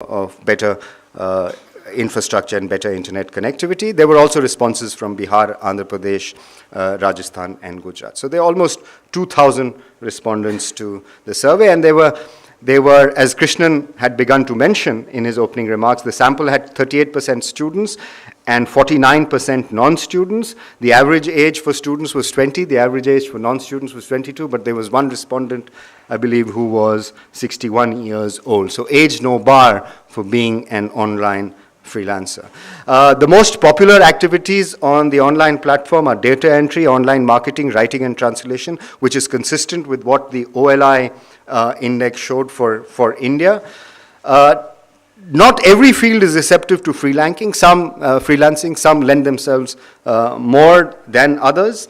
of better infrastructure and better internet connectivity. There were also responses from Bihar, Andhra Pradesh, Rajasthan, and Gujarat. So there are almost 2,000 respondents to the survey, and they were, as Krishnan had begun to mention in his opening remarks, the sample had 38% students and 49% non-students. The average age for students was 20, the average age for non-students was 22, but there was one respondent, I believe, who was 61 years old. So age no bar for being an online freelancer. The most popular activities on the online platform are data entry, online marketing, writing and translation, which is consistent with what the OLI index showed for India. Not every field is receptive to freelancing. Some lend themselves more than others.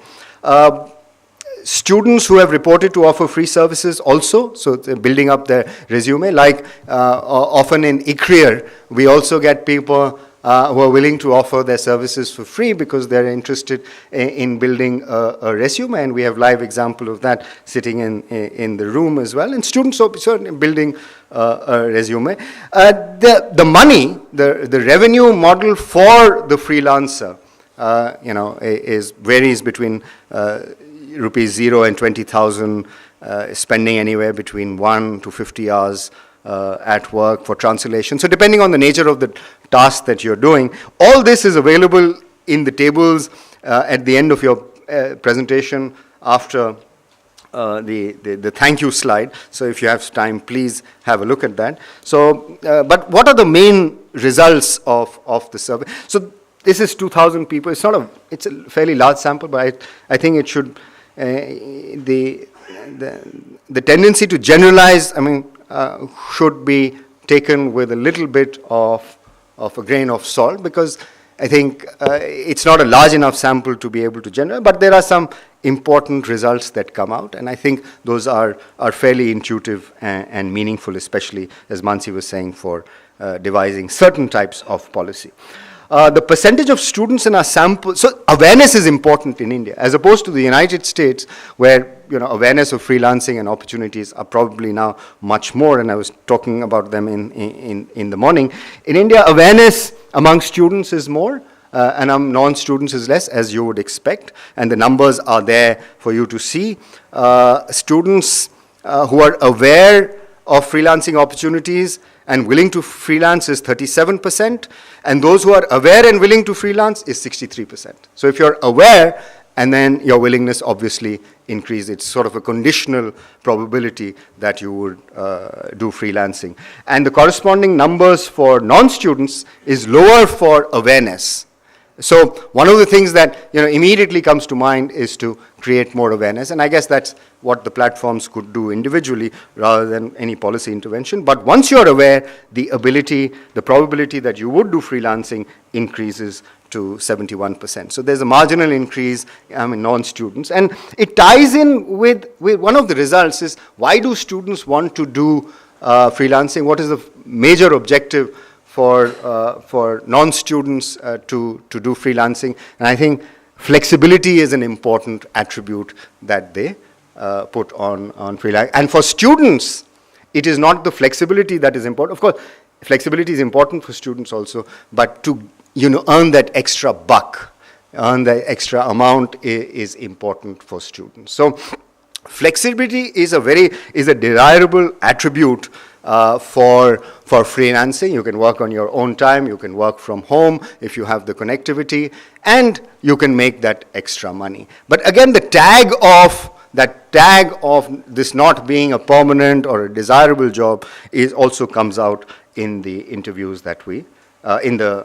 Students who have reported to offer free services also, so they're building up their resume. Like often in ICRIER, we also get people who are willing to offer their services for free because they're interested in building a resume, and we have live example of that sitting in the room as well. And students are certainly building a resume. The money, the revenue model for the freelancer, varies between rupees 0 and 20,000, spending anywhere between 1 to 50 hours at work for translation. So depending on the nature of the task that you're doing, all this is available in the tables at the end of your presentation after the thank you slide. So if you have time, please have a look at that. So, but what are the main results of the survey? So this is 2,000 people. It's a fairly large sample, but I think it should, the tendency to generalize, should be taken with a little bit of a grain of salt, because I think it's not a large enough sample to be able to generalize, but there are some important results that come out, and I think those are fairly intuitive and meaningful, especially, as Mansi was saying, for devising certain types of policy. The percentage of students in our sample, so awareness is important in India, as opposed to the United States, where awareness of freelancing and opportunities are probably now much more, and I was talking about them in the morning. In India, awareness among students is more, and among non-students is less, as you would expect, and the numbers are there for you to see. Students who are aware of freelancing opportunities and willing to freelance is 37%, and those who are aware and willing to freelance is 63%. So if you're aware, and then your willingness obviously increases. It's sort of a conditional probability that you would do freelancing. And the corresponding numbers for non-students is lower for awareness. So one of the things that immediately comes to mind is to create more awareness, and I guess that's what the platforms could do individually rather than any policy intervention. But once you're aware, the probability that you would do freelancing increases to 71%. So there's a marginal increase in non-students, and it ties in with one of the results is, why do students want to do freelancing? What is the major objective for non-students to do freelancing? And I think flexibility is an important attribute that they put on freelancing. And for students, it is not the flexibility that is important. Of course, flexibility is important for students also, but to earn that extra buck, earn the extra amount is important for students. So flexibility is a desirable attribute for freelancing. You can work on your own time, you can work from home if you have the connectivity, and you can make that extra money. But again, the tag of this not being a permanent or a desirable job also comes out in the interviews that we, in the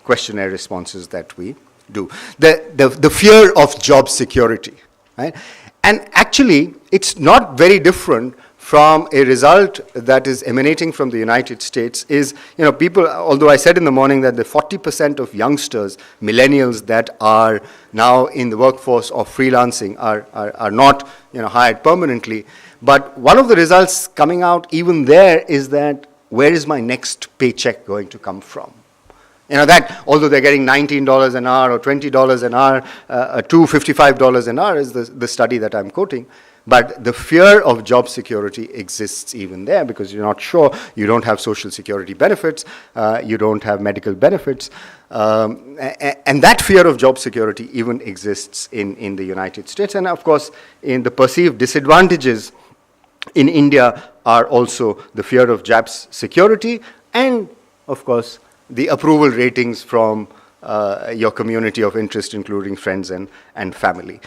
questionnaire responses that we do. The fear of job security, right? And actually, it's not very different from a result that is emanating from the United States. Is, people, although I said in the morning that the 40% of youngsters, millennials, that are now in the workforce of freelancing are not hired permanently, but one of the results coming out even there is that, where is my next paycheck going to come from? That although they're getting $19 an hour or $20 an hour to $55 an hour is the study that I'm quoting, But the fear of job security exists even there because you're not sure, you don't have social security benefits, you don't have medical benefits. And that fear of job security even exists in the United States. And of course, in the perceived disadvantages in India are also the fear of job security and, of course, the approval ratings from your community of interest, including friends and family.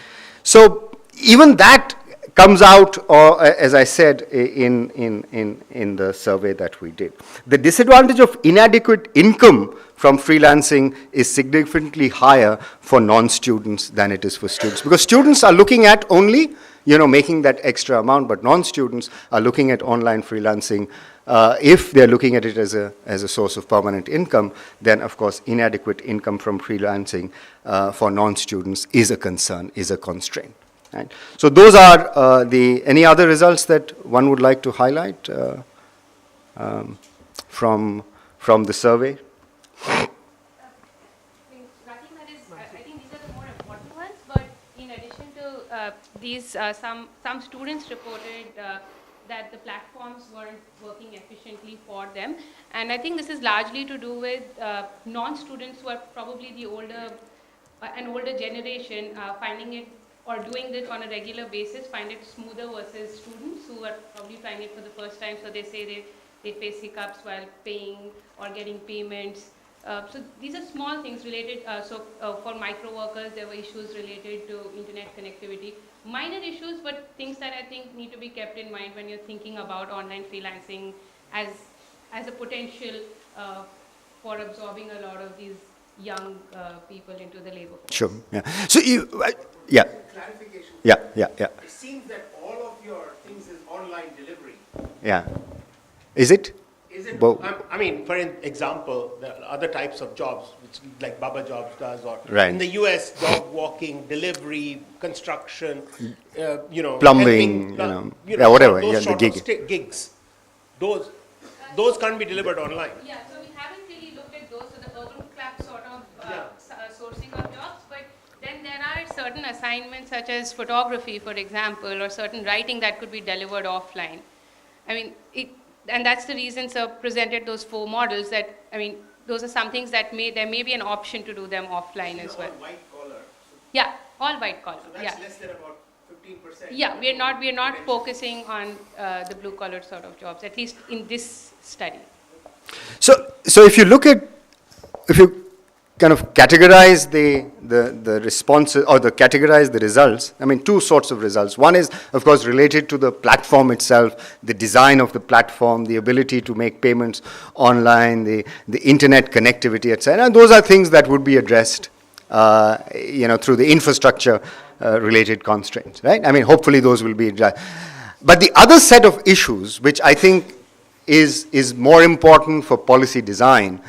So even that comes out, or as I said, in the survey that we did. The disadvantage of inadequate income from freelancing is significantly higher for non-students than it is for students, because students are looking at only, making that extra amount, but non-students are looking at online freelancing. If they're looking at it as a source of permanent income, then of course inadequate income from freelancing for non-students is a concern, is a constraint. Right? So those are any other results that one would like to highlight from the survey? I think these are the more important ones, but in addition to these, some students reported that the platforms weren't working efficiently for them. And I think this is largely to do with non-students who are probably an older generation finding it or doing this on a regular basis, find it smoother versus students who are probably trying it for the first time. So they say they face hiccups while paying or getting payments. So these are small things related. For micro workers, there were issues related to internet connectivity. Minor issues, but things that I think need to be kept in mind when you're thinking about online freelancing as a potential for absorbing a lot of these young people into the labor force. Sure. Yeah. So yeah. Clarification. Yeah. It seems that all of your things is online delivery. Yeah. Is it? Is it? Well, I mean, for example, there are other types of jobs, which like Baba Jobs does, or right. in the US, dog walking, delivery, construction, plumbing, helping, whatever. Those Yeah, sort of gigs. Those can't be delivered online. Yeah, so we haven't really looked at those, so the urban clap sort of sourcing of jobs, but then there are certain assignments such as photography, for example, or certain writing that could be delivered offline. I mean, and that's the reason Sir presented those 4 models that, those are some things that there may be an option to do them offline as well. All white collar. Yeah, all white collar. So that's less than about 15%. Yeah, we're not focusing on the blue collar sort of jobs, at least in this study. So if you kind of categorize the responses or categorize the results, 2 sorts of results. One is, of course, related to the platform itself, the design of the platform, the ability to make payments online, the internet connectivity, etc. And those are things that would be addressed, through the infrastructure related constraints, right? Hopefully those will be addressed. But the other set of issues, which I think is more important for policy design,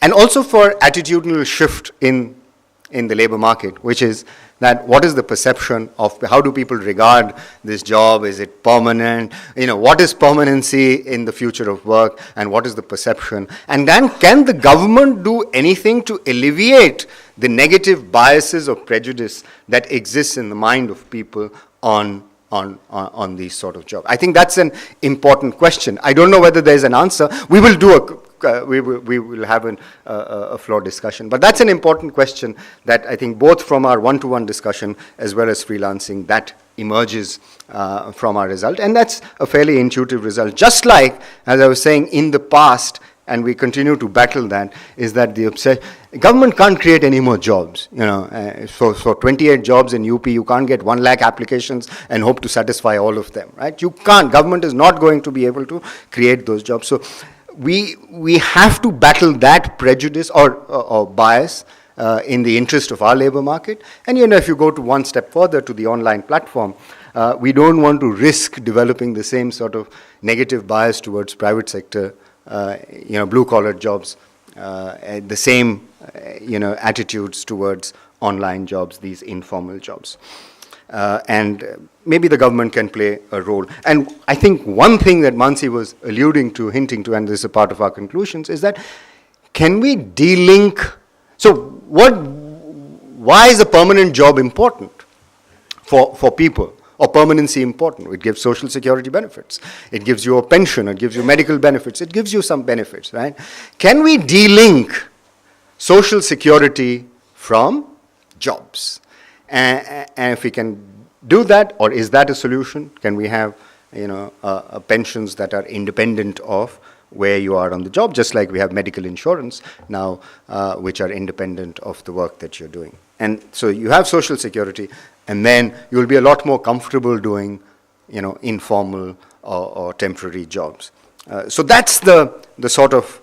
and also for attitudinal shift in the labor market, which is that what is the perception of how do people regard this job? Is it permanent? What is permanency in the future of work, and what is the perception? And then can the government do anything to alleviate the negative biases or prejudice that exists in the mind of people on these sort of jobs? I think that's an important question. I don't know whether there's an answer. We will do we will have a floor discussion. But that's an important question that I think both from our one-to-one discussion as well as freelancing, that emerges from our result. And that's a fairly intuitive result. Just like, as I was saying, in the past, and we continue to battle that, is that the government can't create any more jobs. For 28 jobs in UP, you can't get 1 lakh applications and hope to satisfy all of them, right? You can't. Government is not going to be able to create those jobs. So we have to battle that prejudice or bias in the interest of our labor market. And if you go to one step further to the online platform, we don't want to risk developing the same sort of negative bias towards private sector, blue-collar jobs, the same, attitudes towards online jobs, these informal jobs. And maybe the government can play a role. And I think one thing that Mansi was alluding to, hinting to, and this is a part of our conclusions, is that can we de-link? So why is a permanent job important for people? or permanency important? It gives social security benefits. It gives you a pension. It gives you medical benefits. It gives you some benefits, right? Can we de-link social security from jobs? And if we can do that, or is that a solution? Can we have, pensions that are independent of where you are on the job, just like we have medical insurance now, which are independent of the work that you're doing. And so you have social security, and then you'll be a lot more comfortable doing, informal or temporary jobs. So that's the sort of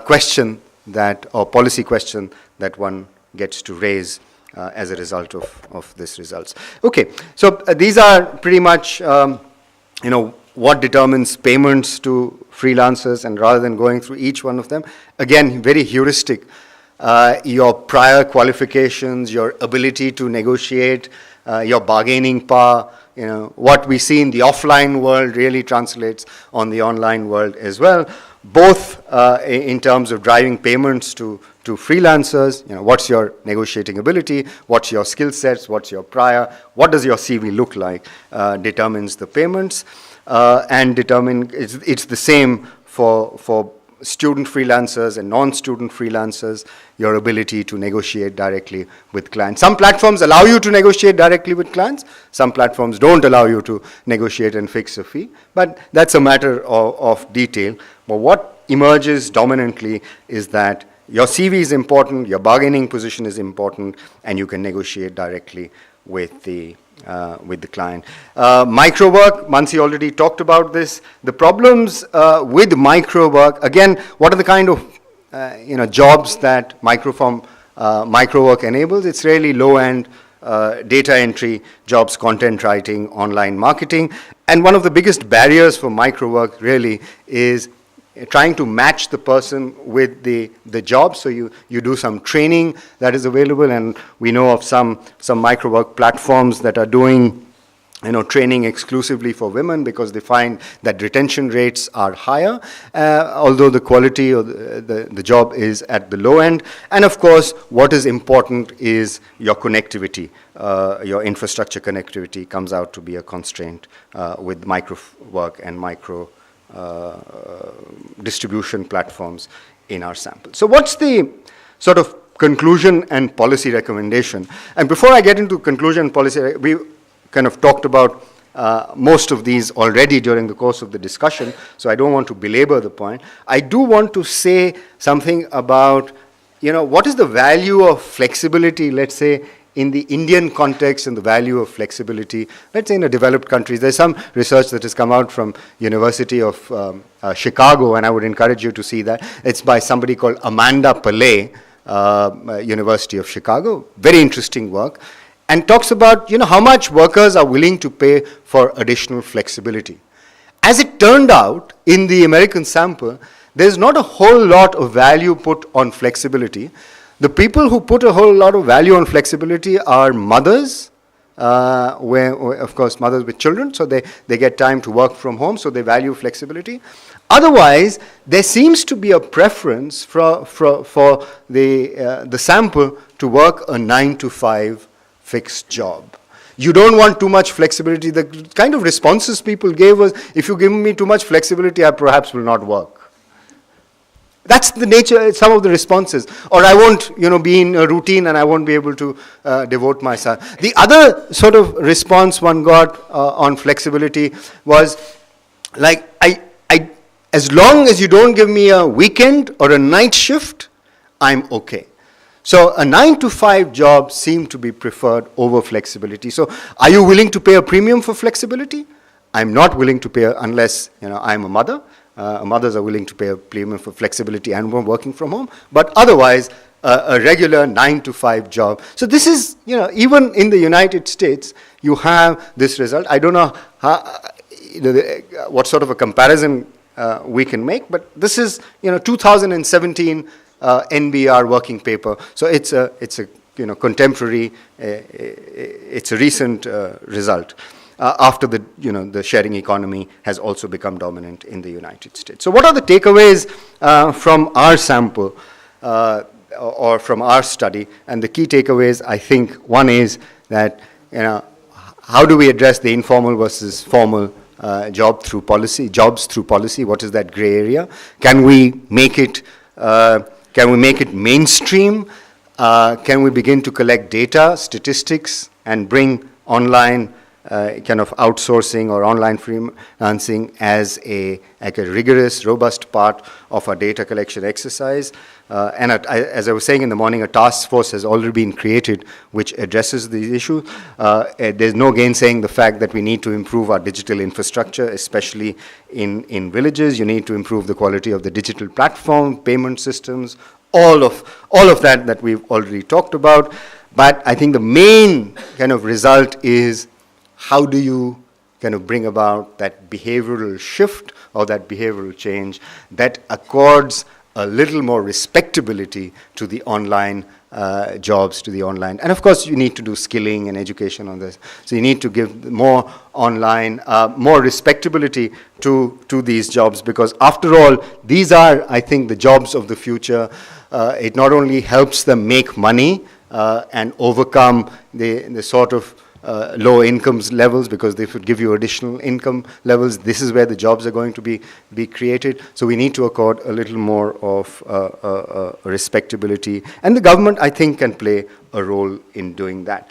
question that, or policy question that one gets to raise as a result of this results. Okay, so these are pretty much, what determines payments to freelancers, and rather than going through each one of them, again, very heuristic, your prior qualifications, your ability to negotiate, your bargaining power, what we see in the offline world really translates on the online world as well, both in terms of driving payments to freelancers, what's your negotiating ability, what's your skill sets, what's your prior, what does your CV look like, determines the payments. And it's the same for student freelancers and non-student freelancers, your ability to negotiate directly with clients. Some platforms allow you to negotiate directly with clients. Some platforms don't allow you to negotiate and fix a fee. But that's a matter of detail. But what emerges dominantly is that your CV is important, your bargaining position is important, and you can negotiate directly with the client. Micro work, Mansi already talked about this. The problems with micro work, again, what are the kind of jobs that micro work enables? It's really low-end data entry jobs, content writing, online marketing. And one of the biggest barriers for micro work really is trying to match the person with the job. So you do some training that is available, and we know of some micro work platforms that are doing training exclusively for women because they find that retention rates are higher, although the quality of the job is at the low end. And of course, what is important is your connectivity. Your infrastructure connectivity comes out to be a constraint with micro work and micro distribution platforms in our sample. So what's the sort of conclusion and policy recommendation? And before I get into conclusion and policy, we kind of talked about most of these already during the course of the discussion, so I don't want to belabor the point. I do want to say something about, what is the value of flexibility, let's say, in the Indian context, and the value of flexibility, let's say in a developed countries. There's some research that has come out from University of Chicago, and I would encourage you to see that. It's by somebody called Amanda Pillay, University of Chicago. Very interesting work. And talks about, how much workers are willing to pay for additional flexibility. As it turned out, in the American sample, there's not a whole lot of value put on flexibility. The people who put a whole lot of value on flexibility are mothers, of course, mothers with children, so they get time to work from home, so they value flexibility. Otherwise, there seems to be a preference for the sample to work a 9-to-5 fixed job. You don't want too much flexibility. The kind of responses people gave was, if you give me too much flexibility, I perhaps will not work. That's the nature, some of the responses. Or I won't, be in a routine and I won't be able to devote myself. The other sort of response one got on flexibility was, like, as long as you don't give me a weekend or a night shift, I'm okay. So a 9-to-5 job seemed to be preferred over flexibility. So are you willing to pay a premium for flexibility? I'm not willing to pay unless, I'm a mother. Mothers are willing to pay a premium for flexibility and working from home, but otherwise a regular 9-to-5 job. So this is, even in the United States, you have this result. I don't know what sort of a comparison we can make, but this is, 2017 NBR working paper. So it's a contemporary, it's a recent result. After the sharing economy has also become dominant in the United States. So what are the takeaways from our sample or from our study? And the key takeaways, I think, one is that, how do we address the informal versus formal jobs through policy? What is that gray area? Can we make it mainstream? Can we begin to collect data, statistics, and bring online kind of outsourcing or online freelancing as a rigorous, robust part of our data collection exercise? And as I was saying in the morning, a task force has already been created which addresses these issues. There's no gainsaying the fact that we need to improve our digital infrastructure, especially in villages. You need to improve the quality of the digital platform, payment systems, all of that we've already talked about. But I think the main kind of result is, how do you kind of bring about that behavioral shift or that behavioral change that accords a little more respectability to the online jobs, to the online. And of course, you need to do skilling and education on this. So you need to give more online, more respectability to these jobs, because after all, these are, I think, the jobs of the future. It not only helps them make money and overcome the sort of low incomes levels, because they should give you additional income levels. This is where the jobs are going to be created. So we need to accord a little more of respectability. And the government, I think, can play a role in doing that.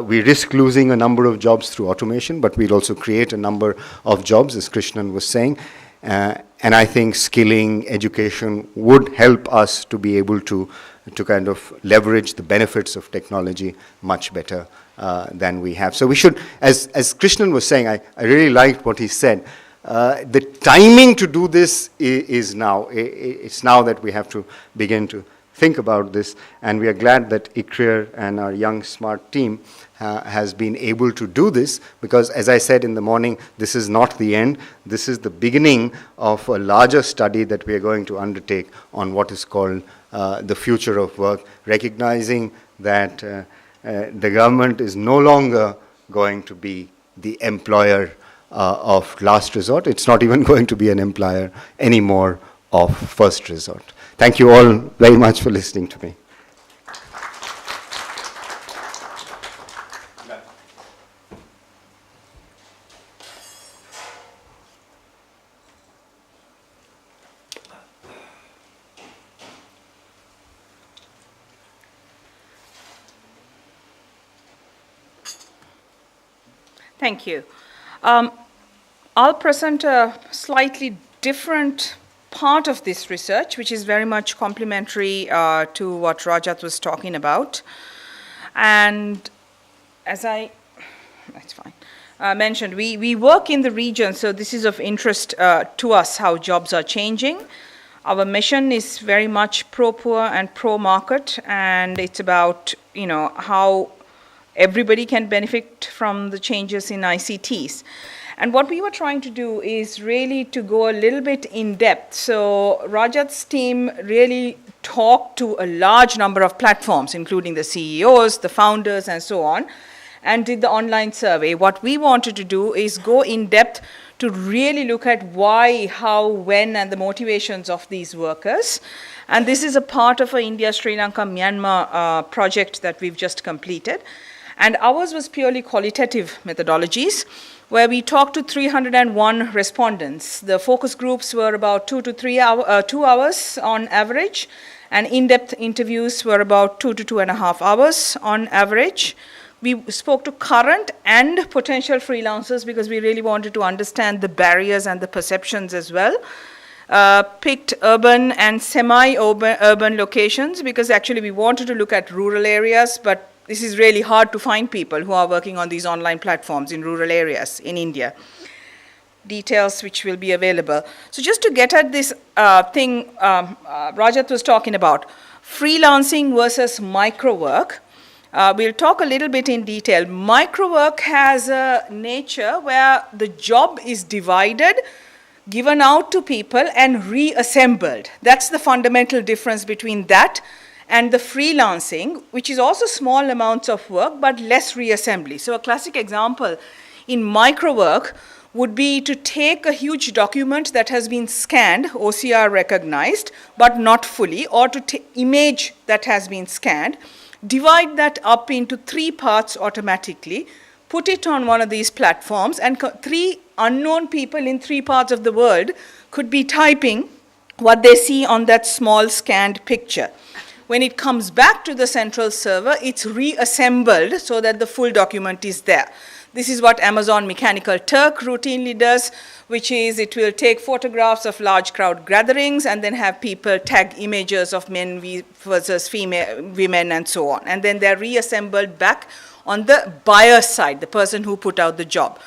We risk losing a number of jobs through automation, but we'll also create a number of jobs, as Krishnan was saying. And I think skilling, education would help us to be able to kind of leverage the benefits of technology much better than we have. So we should, as Krishnan was saying, I really liked what he said. The timing to do this is now. It's now that we have to begin to think about this, and we are glad that ICRIER and our young, smart team has been able to do this, because as I said in the morning, this is not the end. This is the beginning of a larger study that we are going to undertake on what is called the future of work, recognizing that the government is no longer going to be the employer of last resort. It's not even going to be an employer anymore of first resort. Thank you all very much for listening to me. Thank you. I'll present a slightly different part of this research, which is very much complementary to what Rajat was talking about. And as that's fine, mentioned, we work in the region, so this is of interest to us, how jobs are changing. Our mission is very much pro-poor and pro-market, and it's about, how everybody can benefit from the changes in ICTs. And what we were trying to do is really to go a little bit in depth. So Rajat's team really talked to a large number of platforms, including the CEOs, the founders, and so on, and did the online survey. What we wanted to do is go in depth to really look at why, how, when, and the motivations of these workers. And this is a part of an India, Sri Lanka, Myanmar project that we've just completed. And ours was purely qualitative methodologies, where we talked to 301 respondents. The focus groups were about 2 hours on average, and in-depth interviews were about 2 to 2.5 hours on average. We spoke to current and potential freelancers because we really wanted to understand the barriers and the perceptions as well. Picked urban and semi-urban locations because actually we wanted to look at rural areas, but this is really hard to find people who are working on these online platforms in rural areas in India. Details which will be available. So just to get at this thing Rajat was talking about, freelancing versus micro work. We'll talk a little bit in detail. Micro work has a nature where the job is divided, given out to people, and reassembled. That's the fundamental difference between that and the freelancing, which is also small amounts of work, but less reassembly. So a classic example in micro work would be to take a huge document that has been scanned, OCR recognized, but not fully, or to image that has been scanned, divide that up into 3 parts automatically, put it on one of these platforms, and 3 unknown people in 3 parts of the world could be typing what they see on that small scanned picture. When it comes back to the central server, it's reassembled so that the full document is there. This is what Amazon Mechanical Turk routinely does, which is it will take photographs of large crowd gatherings and then have people tag images of men versus female, women and so on. And then they're reassembled back on the buyer side, the person who put out the job.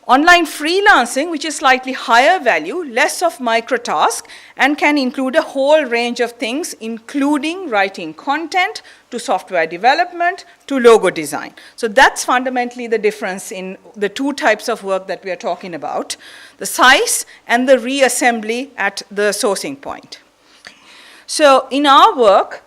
Online freelancing, which is slightly higher value, less of microtask, and can include a whole range of things, including writing content, to software development, to logo design. So that's fundamentally the difference in the 2 types of work that we are talking about, the size and the reassembly at the sourcing point. So in our work,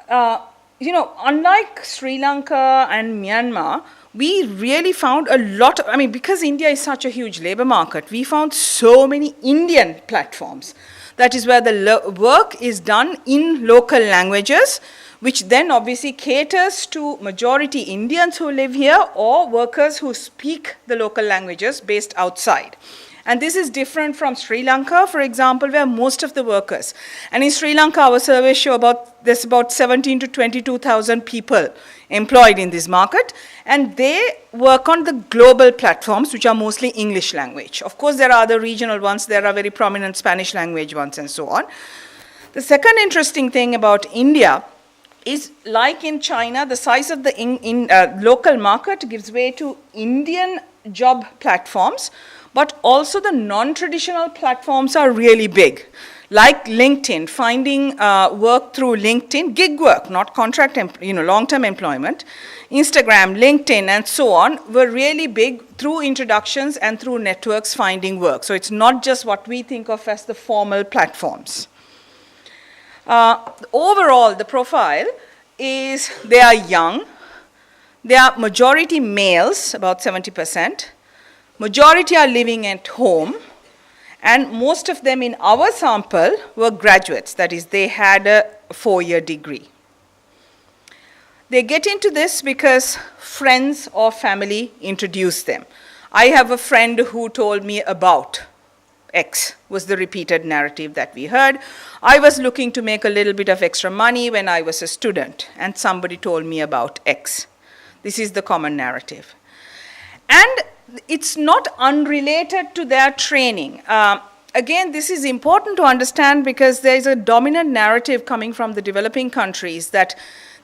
unlike Sri Lanka and Myanmar, we really found a lot of, because India is such a huge labor market, we found so many Indian platforms. That is where the work is done in local languages, which then obviously caters to majority Indians who live here or workers who speak the local languages based outside. And this is different from Sri Lanka, for example, where most of the workers, and in Sri Lanka, our surveys show there's about 17 to 22,000 people employed in this market, and they work on the global platforms, which are mostly English language. Of course, there are other regional ones, there are very prominent Spanish language ones, and so on. The second interesting thing about India is, like in China, the size of the local market gives way to Indian job platforms, but also the non-traditional platforms are really big. Like LinkedIn, finding work through LinkedIn, gig work, not contract, long-term employment. Instagram, LinkedIn, and so on were really big through introductions and through networks finding work. So it's not just what we think of as the formal platforms. Overall, the profile is they are young, they are majority males, about 70%. Majority are living at home, and most of them in our sample were graduates, that is, they had a 4-year degree. They get into this because friends or family introduced them. I have a friend who told me about X, was the repeated narrative that we heard. I was looking to make a little bit of extra money when I was a student, and somebody told me about X. This is the common narrative. And it's not unrelated to their training. Again, this is important to understand because there is a dominant narrative coming from the developing countries that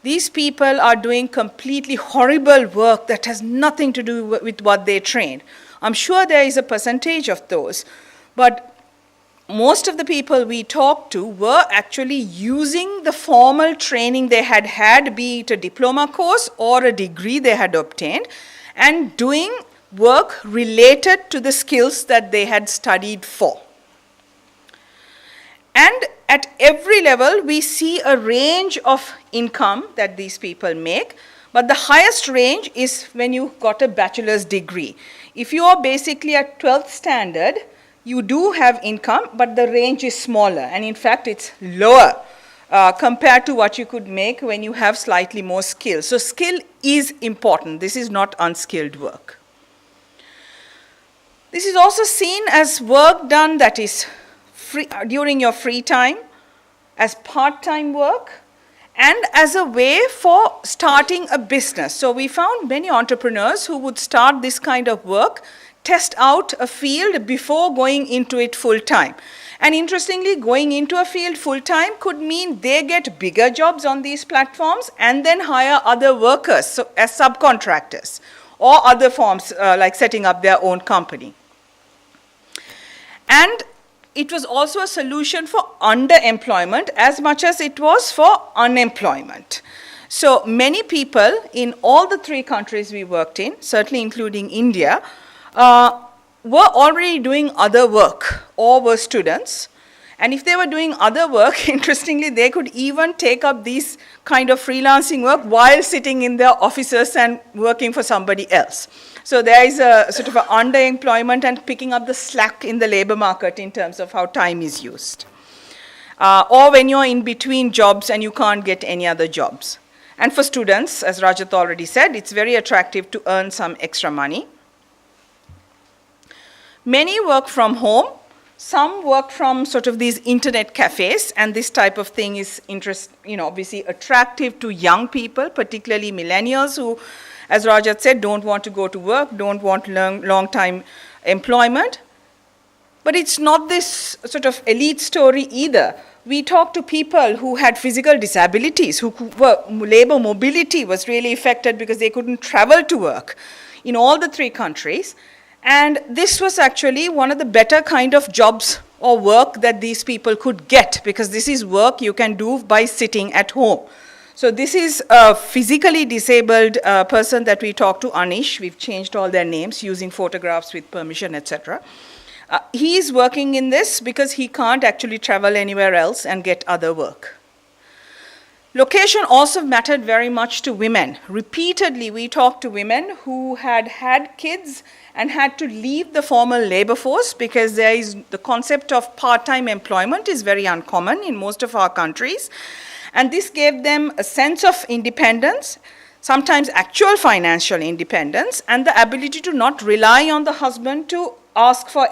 these people are doing completely horrible work that has nothing to do with what they trained. I'm sure there is a percentage of those, but most of the people we talked to were actually using the formal training they had had, be it a diploma course or a degree they had obtained, and doing work related to the skills that they had studied for. And at every level, we see a range of income that these people make, but the highest range is when you got a bachelor's degree. If you are basically at 12th standard, you do have income, but the range is smaller, and in fact, it's lower compared to what you could make when you have slightly more skill. So skill is important. This is not unskilled work. This is also seen as work done that is free, during your free time, as part-time work, and as a way for starting a business. So we found many entrepreneurs who would start this kind of work, test out a field before going into it full-time. And interestingly, going into a field full-time could mean they get bigger jobs on these platforms and then hire other workers as subcontractors or other forms like setting up their own company. And it was also a solution for underemployment as much as it was for unemployment. So many people in all the 3 countries we worked in, certainly including India, were already doing other work or were students. And if they were doing other work, interestingly, they could even take up these kind of freelancing work while sitting in their offices and working for somebody else. So there is a sort of an underemployment and picking up the slack in the labor market in terms of how time is used. Or when you're in between jobs and you can't get any other jobs. And for students, as Rajat already said, it's very attractive to earn some extra money. Many work from home. Some work from sort of these internet cafes, and this type of thing is obviously attractive to young people, particularly millennials who, as Rajat said, don't want to go to work, don't want long-time employment. But it's not this sort of elite story either. We talked to people who had physical disabilities, who were, labor mobility was really affected because they couldn't travel to work in all the 3 countries. And this was actually one of the better kind of jobs or work that these people could get, because this is work you can do by sitting at home. So this is a physically disabled person that we talked to, Anish. We've changed all their names using photographs with permission, etc. He is working in this because he can't actually travel anywhere else and get other work. Location also mattered very much to women. Repeatedly, we talked to women who had had kids and had to leave the formal labor force because there is the concept of part-time employment is very uncommon in most of our countries. And this gave them a sense of independence, sometimes actual financial independence, and the ability to not rely on the husband to ask for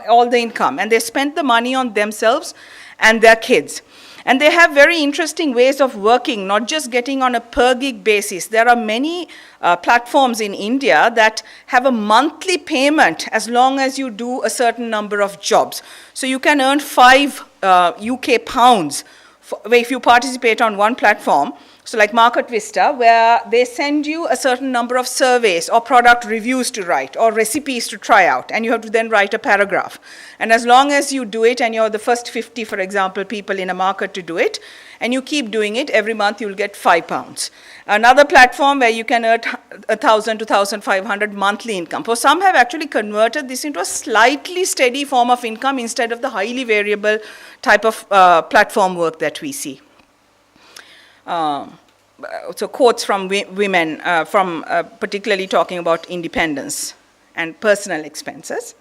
all the income. And they spent the money on themselves and their kids. And they have very interesting ways of working, not just getting on a per gig basis. There are many platforms in India that have a monthly payment as long as you do a certain number of jobs. So you can earn 5 UK pounds if you participate on one platform. So like Market Vista, where they send you a certain number of surveys or product reviews to write or recipes to try out, and you have to then write a paragraph. And as long as you do it, and you're the first 50, for example, people in a market to do it, and you keep doing it, every month you'll get £5. Another platform where you can earn 1,000 to 1,500 monthly income. For some have actually converted this into a slightly steady form of income instead of the highly variable type of platform work that we see. So quotes from women, particularly talking about independence and personal expenses.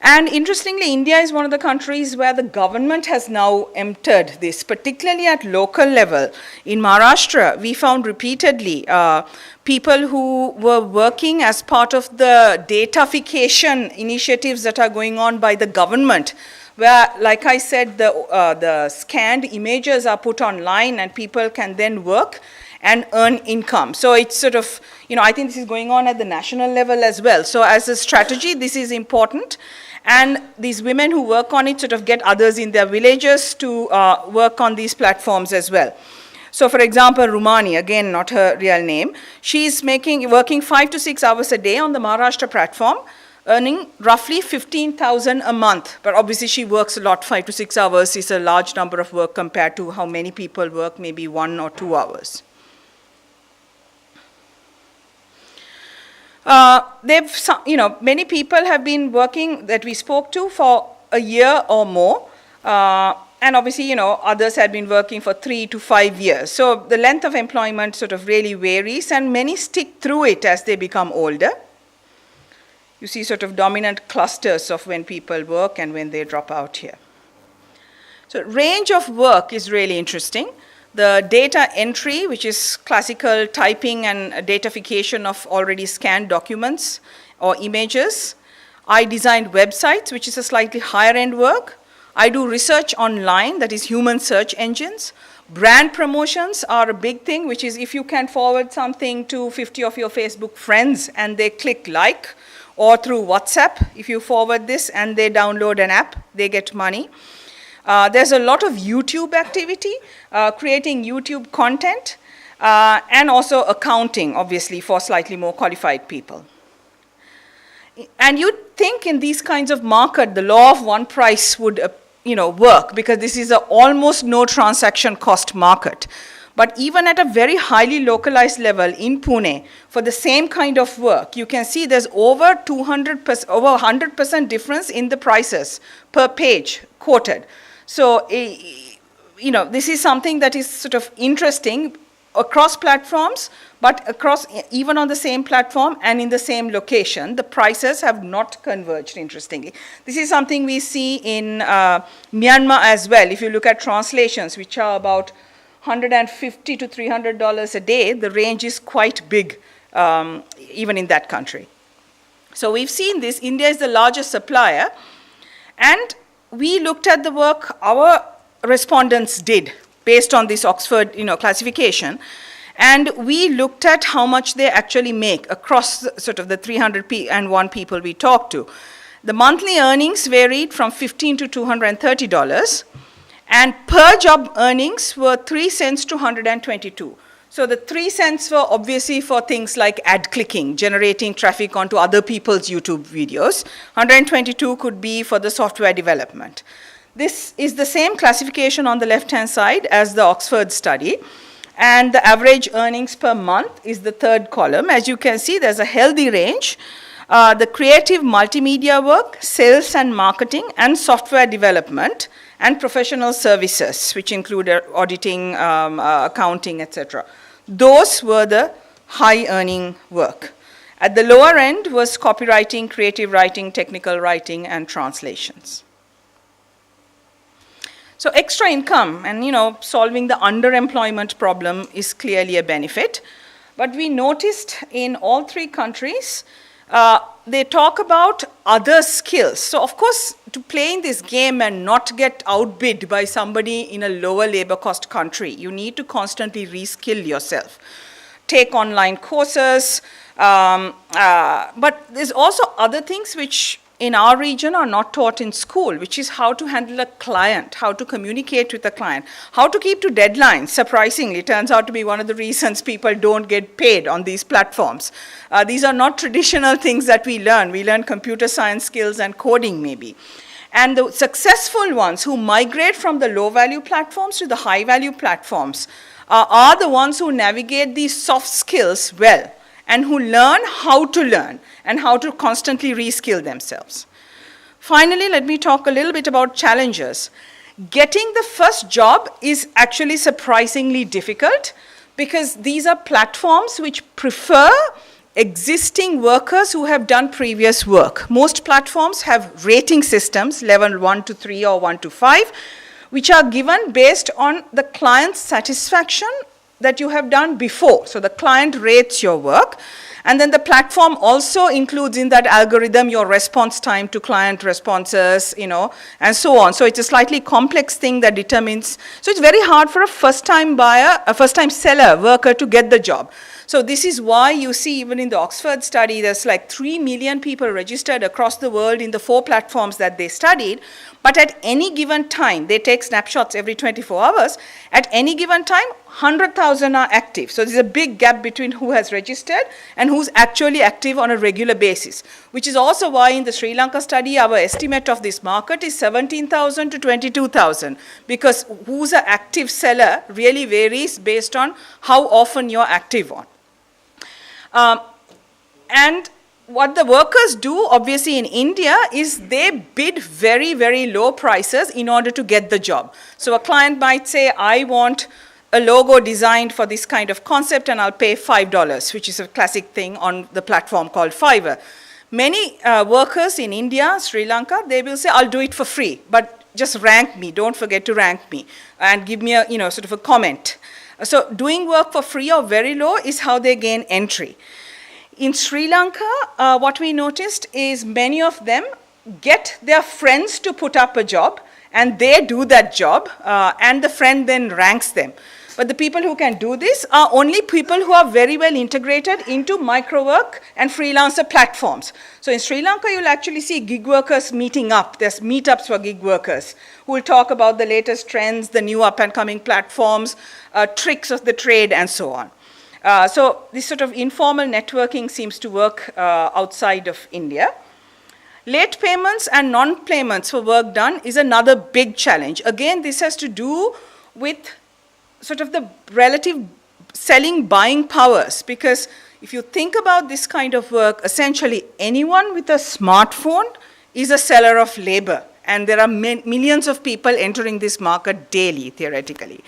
And interestingly, India is one of the countries where the government has now entered this, particularly at local level. In Maharashtra, we found repeatedly people who were working as part of the datafication initiatives that are going on by the government, where, like I said, the scanned images are put online and people can then work and earn income. So it's sort of, I think this is going on at the national level as well. So as a strategy, this is important. And these women who work on it sort of get others in their villages to work on these platforms as well. So for example, Rumani, again, not her real name, she's working 5 to 6 hours a day on the Maharashtra platform, earning roughly 15,000 a month. But obviously she works a lot. 5 to 6 hours is a large number of work compared to how many people work maybe 1 or 2 hours. Many people have been working that we spoke to for a year or more. And obviously, others had been working for 3 to 5 years. So the length of employment sort of really varies, and many stick through it as they become older. You see sort of dominant clusters of when people work and when they drop out here. So range of work is really interesting. The data entry, which is classical typing and datafication of already scanned documents or images. I designed websites, which is a slightly higher end work. I do research online, that is human search engines. Brand promotions are a big thing, which is if you can forward something to 50 of your Facebook friends and they click like, or through WhatsApp, if you forward this and they download an app, they get money. There's a lot of YouTube activity, creating YouTube content, and also accounting, obviously, for slightly more qualified people. And you'd think in these kinds of market, the law of one price would work, because this is an almost no transaction cost market. But even at a very highly localized level in Pune, for the same kind of work, you can see there's over 100% difference in the prices per page quoted. So, this is something that is sort of interesting across platforms, but across, even on the same platform and in the same location, the prices have not converged, interestingly. This is something we see in Myanmar as well. If you look at translations, which are about $150 to $300 a day, the range is quite big, even in that country. So we've seen this. India is the largest supplier, and we looked at the work our respondents did based on this Oxford classification, and we looked at how much they actually make across sort of the 301 people we talked to. The monthly earnings varied from $15 to $230, and per job earnings were 3 cents to 122. So the 3 cents were obviously for things like ad clicking, generating traffic onto other people's YouTube videos. 122 could be for the software development. This is the same classification on the left-hand side as the Oxford study. And the average earnings per month is the third column. As you can see, there's a healthy range. The creative multimedia work, sales and marketing, and software development, and professional services, which include auditing, accounting, etc. Those were the high-earning work. At the lower end was copywriting, creative writing, technical writing, and translations. So extra income and solving the underemployment problem is clearly a benefit. But we noticed in all three countries, they talk about other skills. So of course, to play in this game and not get outbid by somebody in a lower labor cost country, you need to constantly reskill yourself. Take online courses, but there's also other things which in our region are not taught in school, which is how to handle a client, how to communicate with a client, how to keep to deadlines. Surprisingly, turns out to be one of the reasons people don't get paid on these platforms. These are not traditional things that we learn. We learn computer science skills and coding maybe. And the successful ones who migrate from the low-value platforms to the high-value platforms are the ones who navigate these soft skills well and who learn how to learn and how to constantly reskill themselves. Finally, let me talk a little bit about challenges. Getting the first job is actually surprisingly difficult because these are platforms which prefer existing workers who have done previous work. Most platforms have rating systems, level 1 to 3 or 1 to 5, which are given based on the client's satisfaction that you have done before. So the client rates your work, and then the platform also includes in that algorithm your response time to client responses, and so on. So it's a slightly complex thing that determines, so it's very hard for a first-time buyer, a first-time seller, worker to get the job. So this is why you see even in the Oxford study, there's like 3 million people registered across the world in the 4 platforms that they studied. But at any given time, they take snapshots every 24 hours. At any given time, 100,000 are active. So there's a big gap between who has registered and who's actually active on a regular basis, which is also why in the Sri Lanka study, our estimate of this market is 17,000 to 22,000, because who's an active seller really varies based on how often you're active on. And what the workers do, obviously in India, is they bid very, very low prices in order to get the job. So a client might say, I want a logo designed for this kind of concept and I'll pay $5, which is a classic thing on the platform called Fiverr. Many workers in India, Sri Lanka, they will say, I'll do it for free, but just rank me, don't forget to rank me, and give me a, sort of a comment. So doing work for free or very low is how they gain entry. In Sri Lanka, what we noticed is many of them get their friends to put up a job, and they do that job, and the friend then ranks them. But the people who can do this are only people who are very well integrated into micro-work and freelancer platforms. So in Sri Lanka, you'll actually see gig workers meeting up. There's meetups for gig workers who will talk about the latest trends, the new up-and-coming platforms, tricks of the trade, and so on. So this sort of informal networking seems to work outside of India. Late payments and non-payments for work done is another big challenge. Again, this has to do with sort of the relative selling buying powers, because if you think about this kind of work, essentially anyone with a smartphone is a seller of labor, and there are millions of people entering this market daily, theoretically.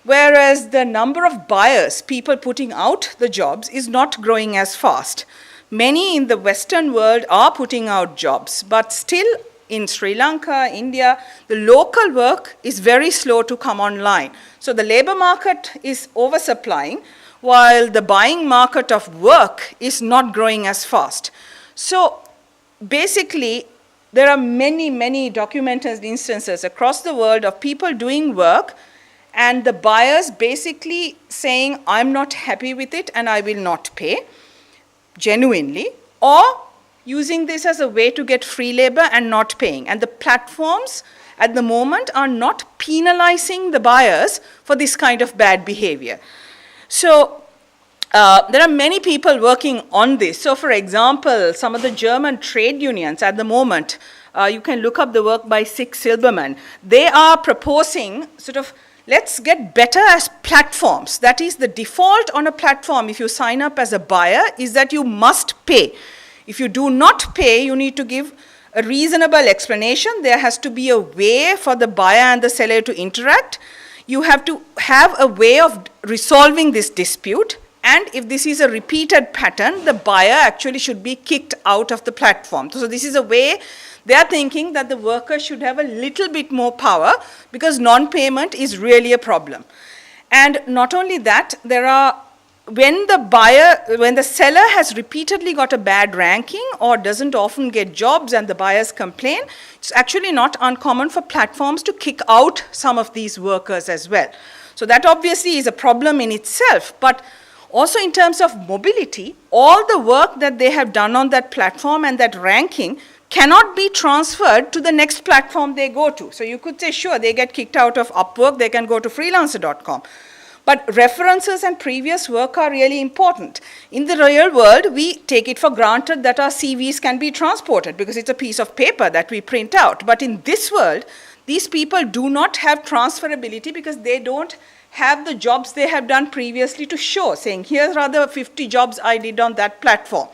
Whereas the number of buyers, people putting out the jobs, is not growing as fast. Many in the Western world are putting out jobs, but still in Sri Lanka, India, the local work is very slow to come online. So the labor market is oversupplying, while the buying market of work is not growing as fast. So basically, there are many, many documented instances across the world of people doing work and the buyers basically saying, I'm not happy with it and I will not pay, genuinely, or using this as a way to get free labor and not paying. And the platforms at the moment are not penalizing the buyers for this kind of bad behavior. So there are many people working on this. So for example, some of the German trade unions at the moment, you can look up the work by Sig Silberman. They are proposing sort of, let's get better as platforms. That is, the default on a platform if you sign up as a buyer is that you must pay. If you do not pay, you need to give a reasonable explanation. There has to be a way for the buyer and the seller to interact. You have to have a way of resolving this dispute. And if this is a repeated pattern, the buyer actually should be kicked out of the platform. So this is a way they are thinking that the worker should have a little bit more power because non-payment is really a problem. And not only that, when the seller has repeatedly got a bad ranking or doesn't often get jobs and the buyers complain, it's actually not uncommon for platforms to kick out some of these workers as well. So that obviously is a problem in itself, but also in terms of mobility, all the work that they have done on that platform and that ranking cannot be transferred to the next platform they go to. So you could say, sure, they get kicked out of Upwork, they can go to freelancer.com. But references and previous work are really important. In the real world, we take it for granted that our CVs can be transported because it's a piece of paper that we print out. But in this world, these people do not have transferability because they don't have the jobs they have done previously to show, saying, here are the 50 jobs I did on that platform.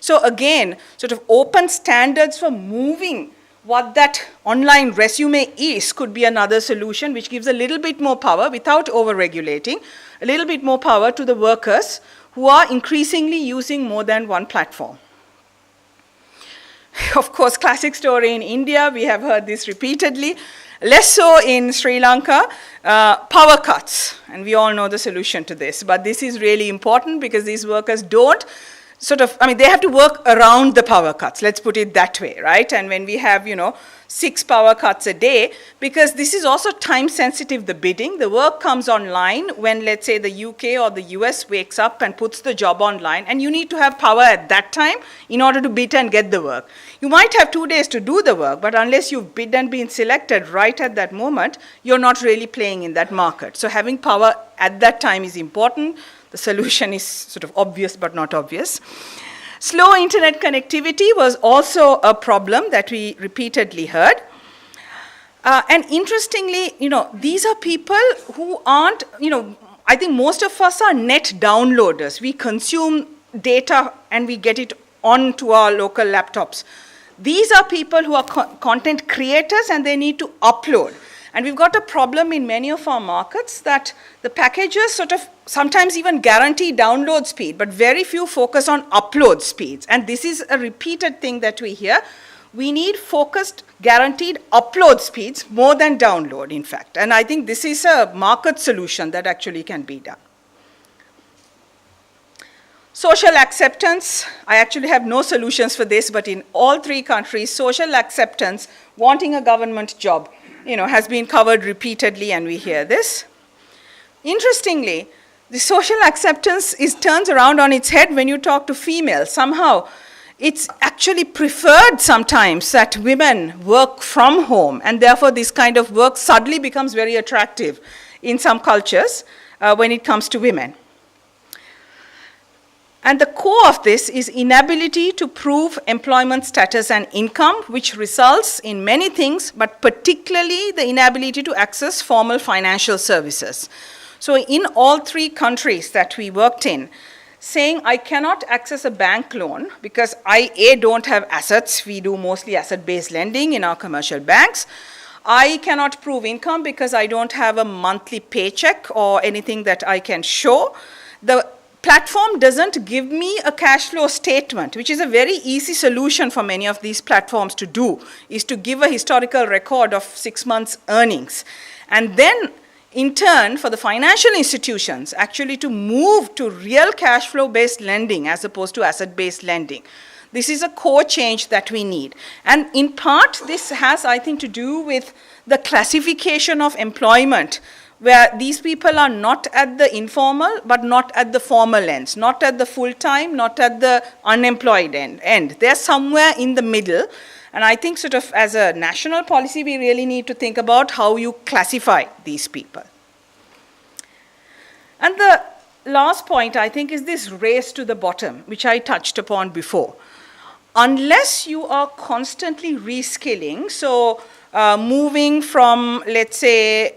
So again, sort of open standards for moving what that online resume is could be another solution, which gives a little bit more power without over-regulating, a little bit more power to the workers who are increasingly using more than one platform. Of course, classic story in India, we have heard this repeatedly, less so in Sri Lanka, power cuts. And we all know the solution to this, but this is really important because these workers don't they have to work around the power cuts, let's put it that way, right? And when we have, 6 power cuts a day, because this is also time sensitive, the bidding, the work comes online when, let's say, the UK or the US wakes up and puts the job online, and you need to have power at that time in order to bid and get the work. You might have 2 days to do the work, but unless you've bid and been selected right at that moment, you're not really playing in that market. So having power at that time is important. The solution is sort of obvious but not obvious. Slow internet connectivity was also a problem that we repeatedly heard. And interestingly, these are people who aren't, I think most of us are net downloaders. We consume data and we get it onto our local laptops. These are people who are content creators and they need to upload. And we've got a problem in many of our markets that the packages sort of sometimes even guarantee download speed, but very few focus on upload speeds. And this is a repeated thing that we hear. We need focused, guaranteed upload speeds more than download, in fact. And I think this is a market solution that actually can be done. Social acceptance, I actually have no solutions for this, but in all 3 countries, social acceptance, wanting a government job, has been covered repeatedly, and we hear this. Interestingly, the social acceptance turns around on its head when you talk to females. Somehow, it's actually preferred sometimes that women work from home, and therefore this kind of work suddenly becomes very attractive in some cultures when it comes to women. And the core of this is inability to prove employment status and income, which results in many things, but particularly the inability to access formal financial services. So in all 3 countries that we worked in, saying I cannot access a bank loan because I don't have assets, we do mostly asset-based lending in our commercial banks. I cannot prove income because I don't have a monthly paycheck or anything that I can show. The platform doesn't give me a cash flow statement, which is a very easy solution for many of these platforms to do, is to give a historical record of 6 months' earnings. And then, in turn, for the financial institutions, actually to move to real cash flow-based lending as opposed to asset-based lending. This is a core change that we need. And in part, this has, I think, to do with the classification of employment, where these people are not at the informal, but not at the formal ends, not at the full-time, not at the unemployed end. They're somewhere in the middle. And I think sort of as a national policy, we really need to think about how you classify these people. And the last point, I think, is this race to the bottom, which I touched upon before. Unless you are constantly reskilling, so moving from, let's say,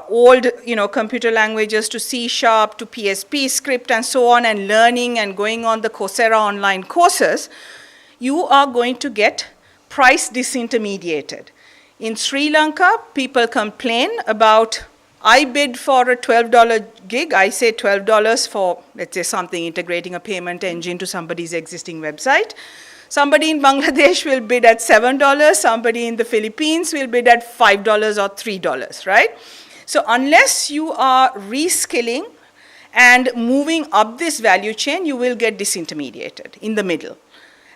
old computer languages to C# to PSP script and so on, and learning and going on the Coursera online courses, you are going to get price disintermediated. In Sri Lanka, people complain about, I bid for a $12 gig, I say $12 for, let's say, something integrating a payment engine to somebody's existing website. Somebody in Bangladesh will bid at $7, somebody in the Philippines will bid at $5 or $3, right? So unless you are reskilling and moving up this value chain, you will get disintermediated in the middle.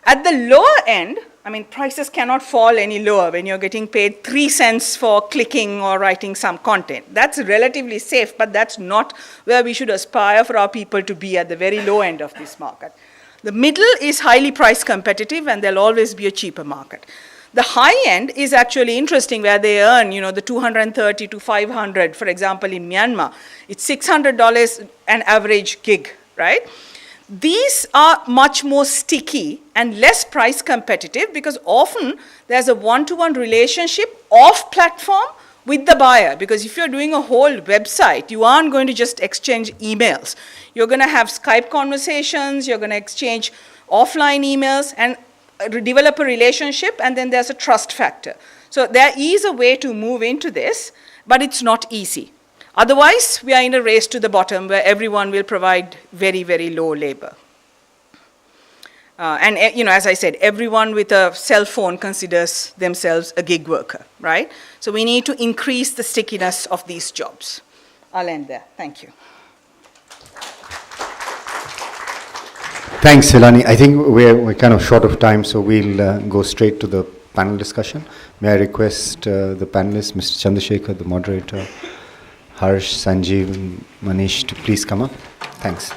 At the lower end, I mean, prices cannot fall any lower when you're getting paid 3 cents for clicking or writing some content. That's relatively safe, but that's not where we should aspire for our people to be at the very low end of this market. The middle is highly price competitive, and there'll always be a cheaper market. The high end is actually interesting, where they earn, the 230 to 500, for example, in Myanmar. It's $600 an average gig, right? These are much more sticky and less price competitive, because often there's a one-to-one relationship off platform with the buyer. Because if you're doing a whole website, you aren't going to just exchange emails. You're going to have Skype conversations, you're going to exchange offline emails and develop a relationship, and then there's a trust factor. So there is a way to move into this, but it's not easy. Otherwise, we are in a race to the bottom where everyone will provide very, very low labor. And as I said, everyone with a cell phone considers themselves a gig worker, right? So we need to increase the stickiness of these jobs. I'll end there. Thank you. Thanks, Helani. I think we're kind of short of time, so we'll go straight to the panel discussion. May I request the panelists, Mr. Chandrashekhar, the moderator, Harsh, Sanjeev, and Manish, to please come up. Thanks.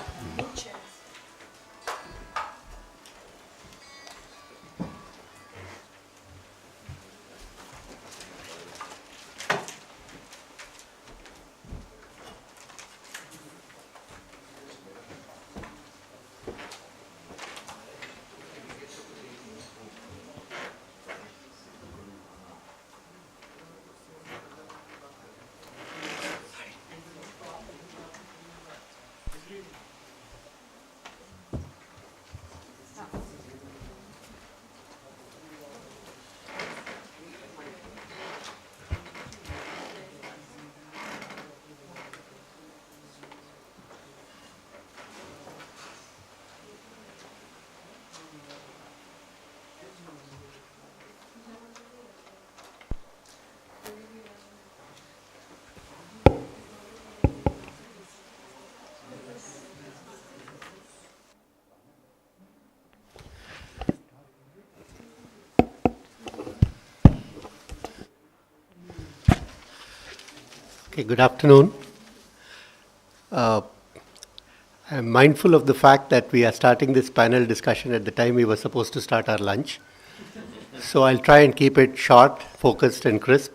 Okay, good afternoon. I'm mindful of the fact that we are starting this panel discussion at the time we were supposed to start our lunch. So I'll try and keep it short, focused, and crisp.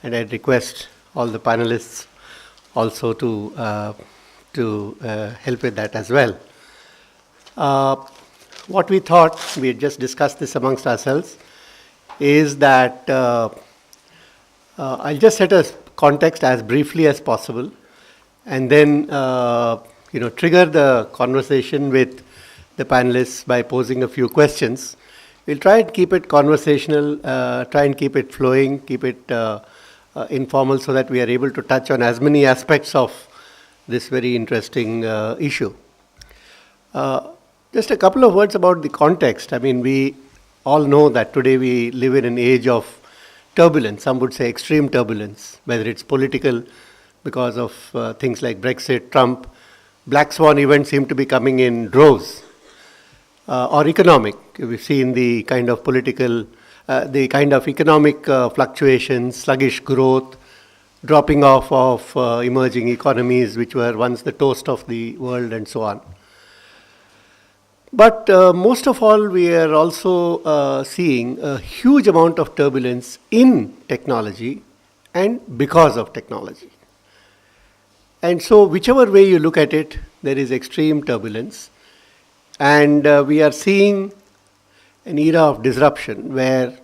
And I'd request all the panelists also to help with that as well. What we thought, we had just discussed this amongst ourselves, is that I'll just set a context as briefly as possible, and then trigger the conversation with the panelists by posing a few questions. We'll try and keep it conversational, try and keep it flowing, keep it informal, so that we are able to touch on as many aspects of this very interesting issue. Just a couple of words about the context. I mean, we all know that today we live in an age of turbulence, some would say extreme turbulence, whether it's political because of things like Brexit, Trump, black swan events seem to be coming in droves, or economic. We've seen the kind of political, the kind of economic fluctuations, sluggish growth, dropping off of emerging economies which were once the toast of the world and so on. But most of all, we are also seeing a huge amount of turbulence in technology and because of technology. And so whichever way you look at it, there is extreme turbulence. And we are seeing an era of disruption where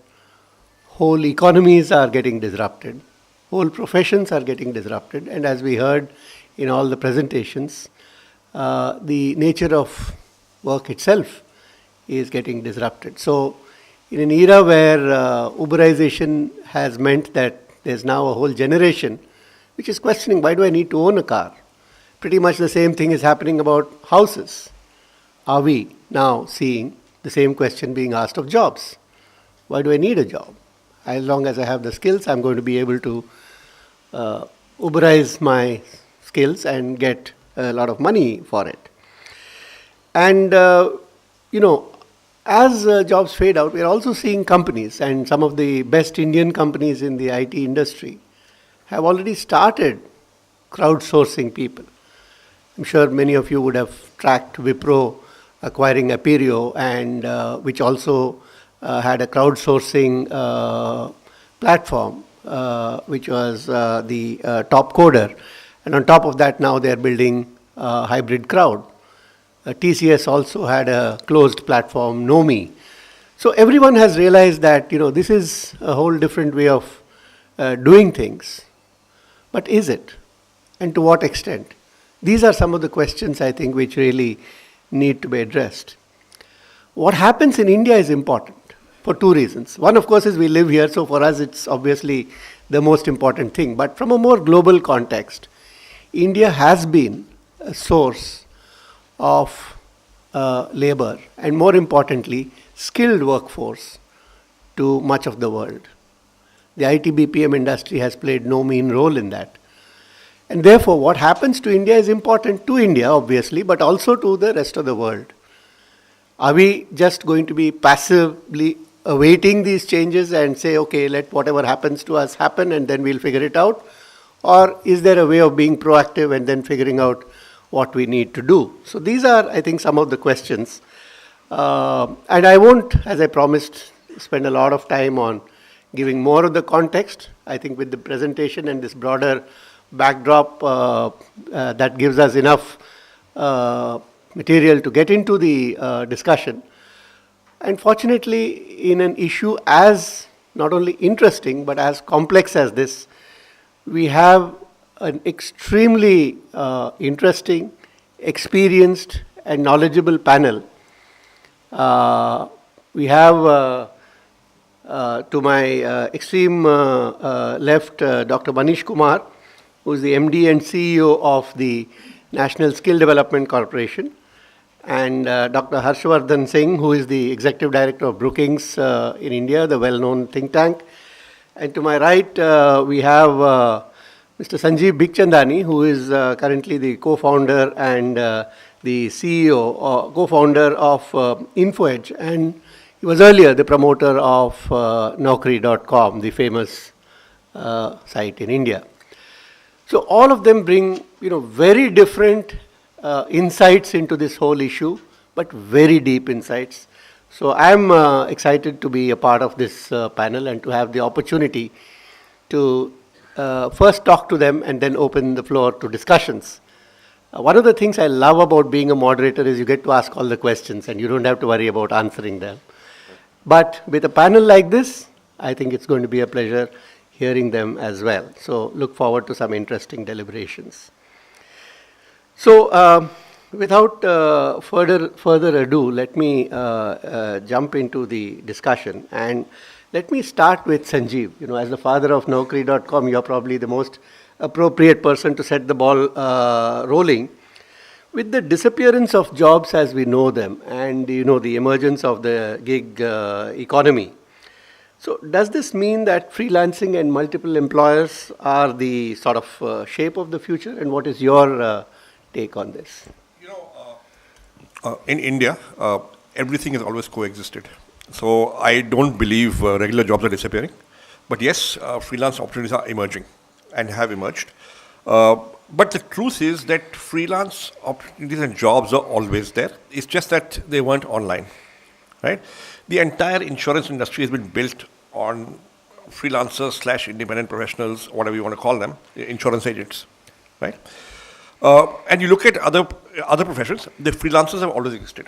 whole economies are getting disrupted, whole professions are getting disrupted. And as we heard in all the presentations, the nature of work itself is getting disrupted. So in an era where Uberization has meant that there's now a whole generation which is questioning, why do I need to own a car? Pretty much the same thing is happening about houses. Are we now seeing the same question being asked of jobs? Why do I need a job? As long as I have the skills, I'm going to be able to Uberize my skills and get a lot of money for it. And, as jobs fade out, we're also seeing companies, and some of the best Indian companies in the IT industry have already started crowdsourcing people. I'm sure many of you would have tracked Wipro acquiring Aperio, and which also had a crowdsourcing platform, which was the top coder. And on top of that, now they're building hybrid crowd. TCS also had a closed platform, Nomi. So everyone has realized that, this is a whole different way of doing things. But is it? And to what extent? These are some of the questions, I think, which really need to be addressed. What happens in India is important for two reasons. One, of course, is we live here, so for us it's obviously the most important thing. But from a more global context, India has been a source of labor, and more importantly, skilled workforce to much of the world. The IT BPM industry has played no mean role in that. And therefore, what happens to India is important to India, obviously, but also to the rest of the world. Are we just going to be passively awaiting these changes and say, okay, let whatever happens to us happen and then we'll figure it out? Or is there a way of being proactive and then figuring out what we need to do? So these are, I think, some of the questions. And I won't, as I promised, spend a lot of time on giving more of the context. I think with the presentation and this broader backdrop, that gives us enough material to get into the discussion. And fortunately, in an issue as not only interesting, but as complex as this, we have an extremely interesting, experienced, and knowledgeable panel. We have to my extreme left, Dr. Manish Kumar, who is the MD and CEO of the National Skill Development Corporation, and Dr. Harshvardhan Singh, who is the Executive Director of Brookings in India, the well-known think tank. And to my right, we have Mr. Sanjeev Bikhchandani, who is currently the co-founder and the CEO, co-founder of InfoEdge, and he was earlier the promoter of Naukri.com, the famous site in India. So all of them bring, very different insights into this whole issue, but very deep insights. So I'm excited to be a part of this panel and to have the opportunity to first talk to them and then open the floor to discussions. One of the things I love about being a moderator is you get to ask all the questions and you don't have to worry about answering them. But with a panel like this, I think it's going to be a pleasure hearing them as well. So look forward to some interesting deliberations. So without further ado, let me jump into the discussion. And let me start with Sanjeev. As the father of Naukri.com, you're probably the most appropriate person to set the ball rolling. With the disappearance of jobs as we know them and the emergence of the gig economy, so does this mean that freelancing and multiple employers are the sort of shape of the future, and what is your take on this? In India, everything has always coexisted. So I don't believe regular jobs are disappearing. But yes, freelance opportunities are emerging and have emerged. But the truth is that freelance opportunities and jobs are always there. It's just that they weren't online, right? The entire insurance industry has been built on freelancers / independent professionals, whatever you want to call them, insurance agents, right? And you look at other professions, the freelancers have always existed,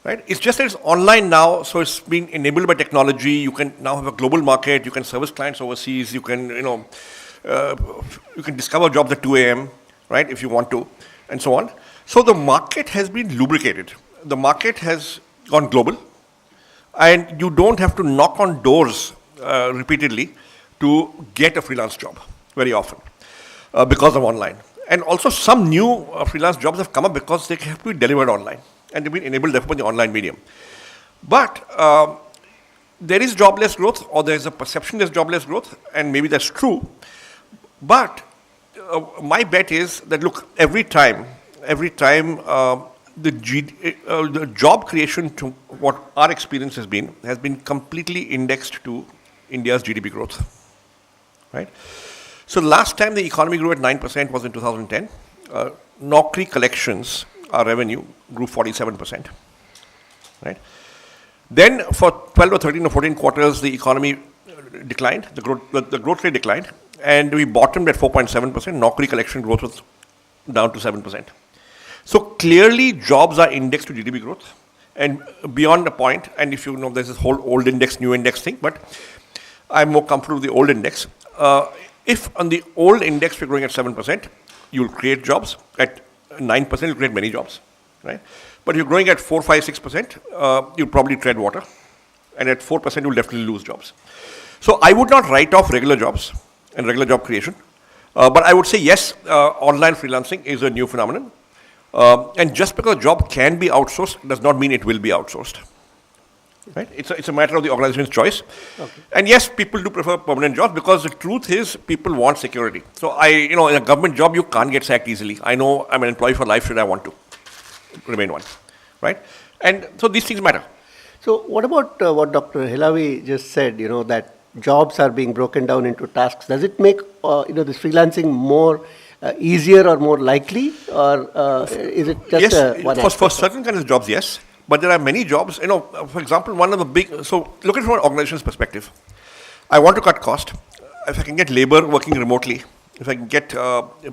right? It's just that it's online now, so it's been enabled by technology. You can now have a global market. You can service clients overseas. You can, you can discover jobs at 2 a.m., right, if you want to, and so on. So the market has been lubricated. The market has gone global, and you don't have to knock on doors repeatedly to get a freelance job very often because of online. And also some new freelance jobs have come up because they have to be delivered online, and they've been enabled therefore by the online medium. But there is jobless growth, or there is a perception there's jobless growth, and maybe that's true. But my bet is that, look, every time the job creation, to what our experience has been completely indexed to India's GDP growth, right? So the last time the economy grew at 9% was in 2010. Naukri collections, our revenue, grew 47%, right? Then for 12 or 13 or 14 quarters, the economy declined, the growth rate declined, and we bottomed at 4.7%. Naukri collection growth was down to 7%. So clearly jobs are indexed to GDP growth, and beyond a point, and if you know, there's this whole old index, new index thing, but I'm more comfortable with the old index. If on the old index we're growing at 7%, you'll create jobs. At 9%, you'll create many jobs, right? But if you're growing at 4, 5, 6%, you'll probably tread water. And at 4%, you'll definitely lose jobs. So I would not write off regular jobs and regular job creation. But I would say, yes, online freelancing is a new phenomenon. And just because a job can be outsourced does not mean it will be outsourced. Right? It's a matter of the organization's choice. Okay. And yes, people do prefer permanent jobs because the truth is people want security. So in a government job, you can't get sacked easily. I know I'm an employee for life should I want to remain one, right? And so these things matter. So what about what Dr. Helani just said, that jobs are being broken down into tasks? Does it make, this freelancing more easier or more likely, or is it just one aspect? For certain kinds of jobs, yes. But there are many jobs, for example, one of the big, so look at it from an organization's perspective. I want to cut cost. If I can get labor working remotely, if I can get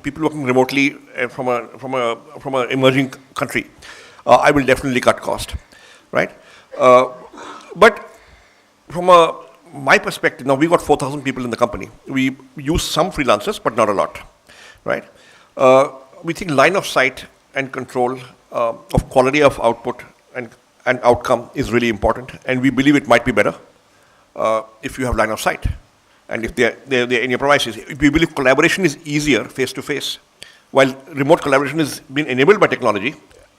people working remotely from an emerging country, I will definitely cut cost, right? But from my perspective, now we've got 4,000 people in the company. We use some freelancers, but not a lot, right? We think line of sight and control of quality of output and outcome is really important, and we believe it might be better if you have line of sight, and if they're in your premises. We believe collaboration is easier face to face, while remote collaboration is being enabled by technology,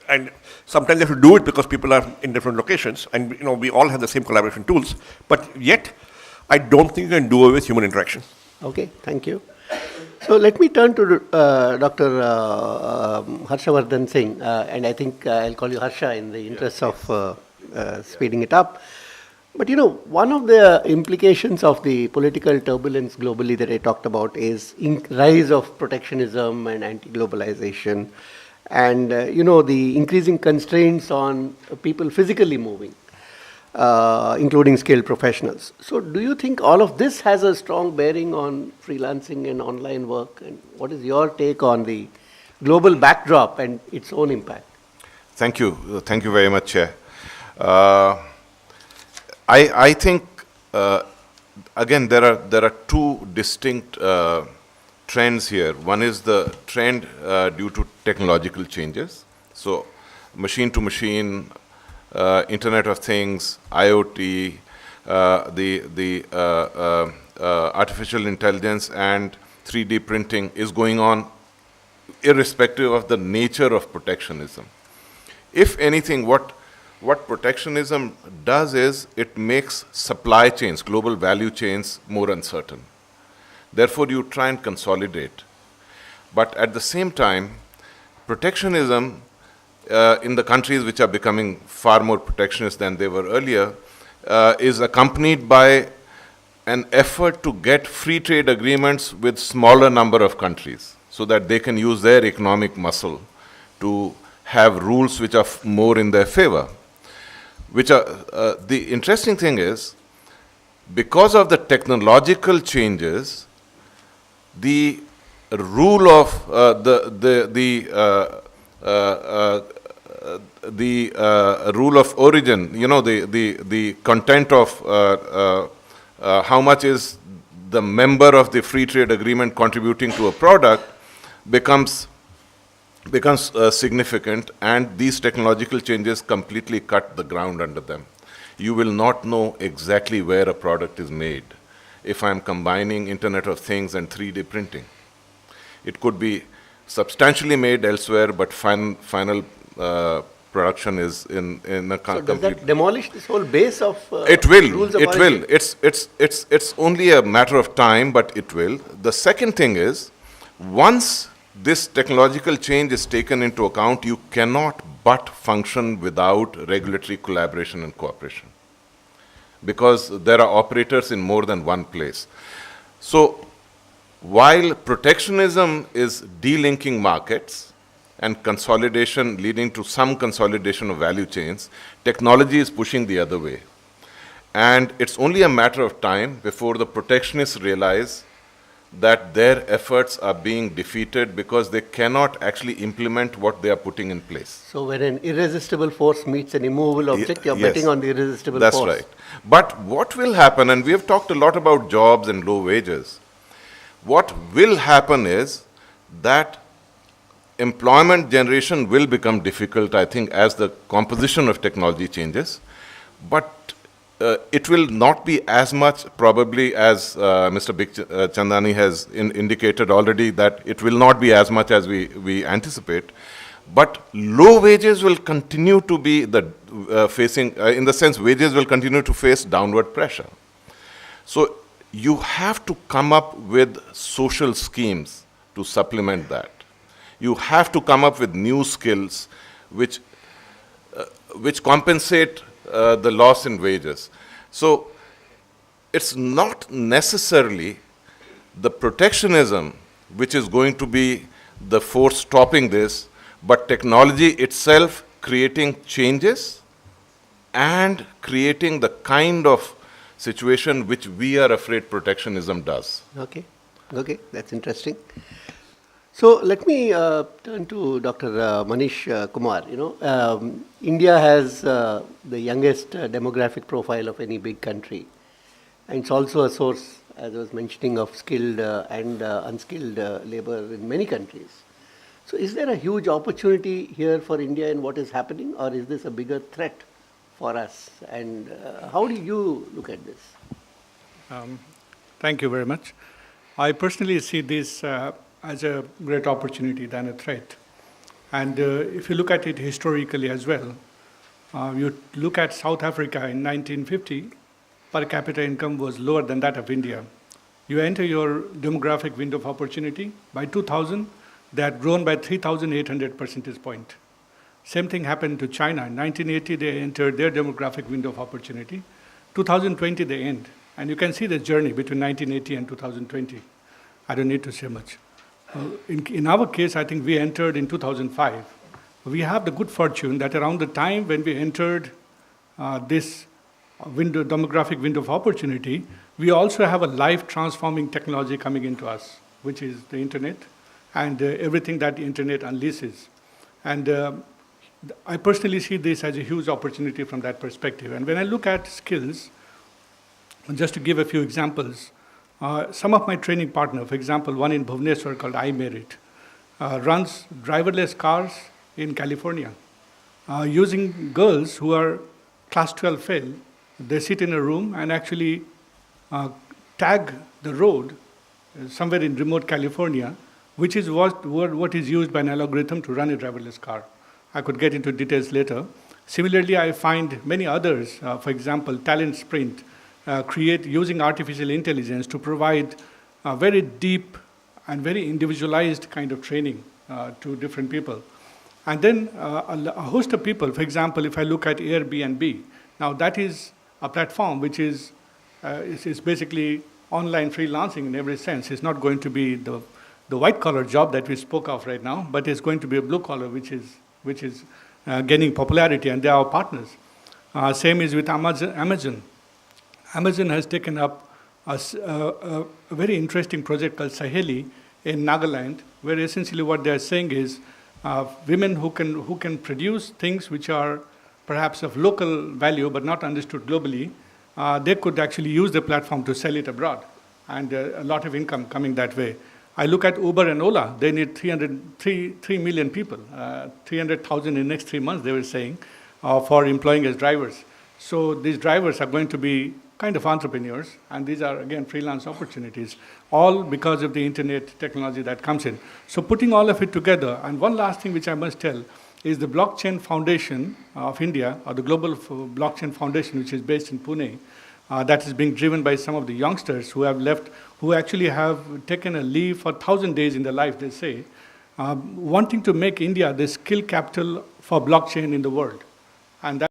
and sometimes you have to do it because people are in different locations, and we all have the same collaboration tools, but yet I don't think you can do away with human interaction. Okay, thank you. So let me turn to Dr. Harshavardhan Singh, and I think I'll call you Harsha in the interest of speeding it up. But one of the implications of the political turbulence globally that I talked about is rise of protectionism and anti-globalization, and the increasing constraints on people physically moving, including skilled professionals. So do you think all of this has a strong bearing on freelancing and online work? And what is your take on the global backdrop and its own impact? Thank you. Thank you very much, Chair. I think, again, there are two distinct trends here. One is the trend due to technological changes. So machine to machine, Internet of Things, IoT, the artificial intelligence and 3D printing is going on irrespective of the nature of protectionism. If anything, what protectionism does is it makes supply chains, global value chains, more uncertain. Therefore, you try and consolidate. But at the same time, protectionism in the countries which are becoming far more protectionist than they were earlier is accompanied by an effort to get free trade agreements with smaller number of countries so that they can use their economic muscle to have rules which are more in their favor. The interesting thing is, because of the technological changes, the rule of rule of origin, the content of how much is the member of the free trade agreement contributing to a product becomes significant, and these technological changes completely cut the ground under them. You will not know exactly where a product is made if I'm combining Internet of Things and 3D printing. It could be substantially made elsewhere, but final production is in a complete... So does that demolish this whole base of it will. Rules of it origin? Will. It's only a matter of time, but it will. The second thing is, once this technological change is taken into account, you cannot but function without regulatory collaboration and cooperation, because there are operators in more than one place. So while protectionism is delinking markets and consolidation leading to some consolidation of value chains, technology is pushing the other way. And it's only a matter of time before the protectionists realize that their efforts are being defeated because they cannot actually implement what they are putting in place. So when an irresistible force meets an immovable object, you're yes, betting on the irresistible that's force. That's right. But what will happen, and we have talked a lot about jobs and low wages, what will happen is that employment generation will become difficult, I think, as the composition of technology changes, but it will not be as much probably as Mr. Chandani has indicated already, that it will not be as much as we anticipate. But low wages will continue to be facing, in the sense wages will continue to face downward pressure. So you have to come up with social schemes to supplement that. You have to come up with new skills which compensate the loss in wages. So it's not necessarily the protectionism which is going to be the force stopping this, but technology itself creating changes and creating the kind of situation which we are afraid protectionism does. Okay, that's interesting. So let me turn to Dr. Manish Kumar. India has the youngest demographic profile of any big country, and it's also a source, as I was mentioning, of skilled and unskilled labor in many countries. So is there a huge opportunity here for India in what is happening, or is this a bigger threat for us? And how do you look at this? Thank you very much. I personally see this as a great opportunity than a threat. And if you look at it historically as well, you look at South Africa in 1950, per capita income was lower than that of India. You enter your demographic window of opportunity. By 2000, they had grown by 3,800 percentage point. Same thing happened to China. In 1980, they entered their demographic window of opportunity. 2020, they end. And you can see the journey between 1980 and 2020. I don't need to say much. In our case, I think we entered in 2005. We have the good fortune that around the time when we entered this demographic window of opportunity, we also have a life-transforming technology coming into us, which is the internet and everything that the internet unleashes. And I personally see this as a huge opportunity from that perspective. And when I look at skills, just to give a few examples, some of my training partners, for example, one in Bhubaneswar called iMerit, runs driverless cars in California. Using girls who are class 12 fail, they sit in a room and actually tag the road somewhere in remote California which is what is used by an algorithm to run a driverless car. I could get into details later. Similarly, I find many others, for example, Talent Sprint, create using artificial intelligence to provide a very deep and very individualized kind of training to different people. And then a host of people, for example, if I look at Airbnb, now that is a platform which is basically online freelancing in every sense. It's not going to be the white-collar job that we spoke of right now, but it's going to be a blue-collar, which is gaining popularity, and they are our partners. Same is with Amazon. Amazon has taken up a very interesting project called Saheli in Nagaland, where essentially what they are saying is women who can produce things which are perhaps of local value but not understood globally, they could actually use the platform to sell it abroad, and a lot of income coming that way. I look at Uber and Ola. They need 3 million people, 300,000 in the next 3 months, they were saying, for employing as drivers. So these drivers are going to be kind of entrepreneurs, and these are, again, freelance opportunities, all because of the internet technology that comes in. So putting all of it together, and one last thing which I must tell, is the Blockchain Foundation of India, or the Global Blockchain Foundation, which is based in Pune, that is being driven by some of the youngsters who have left, who actually have taken a leave for 1,000 days in their life, they say, wanting to make India the skill capital for blockchain in the world. And that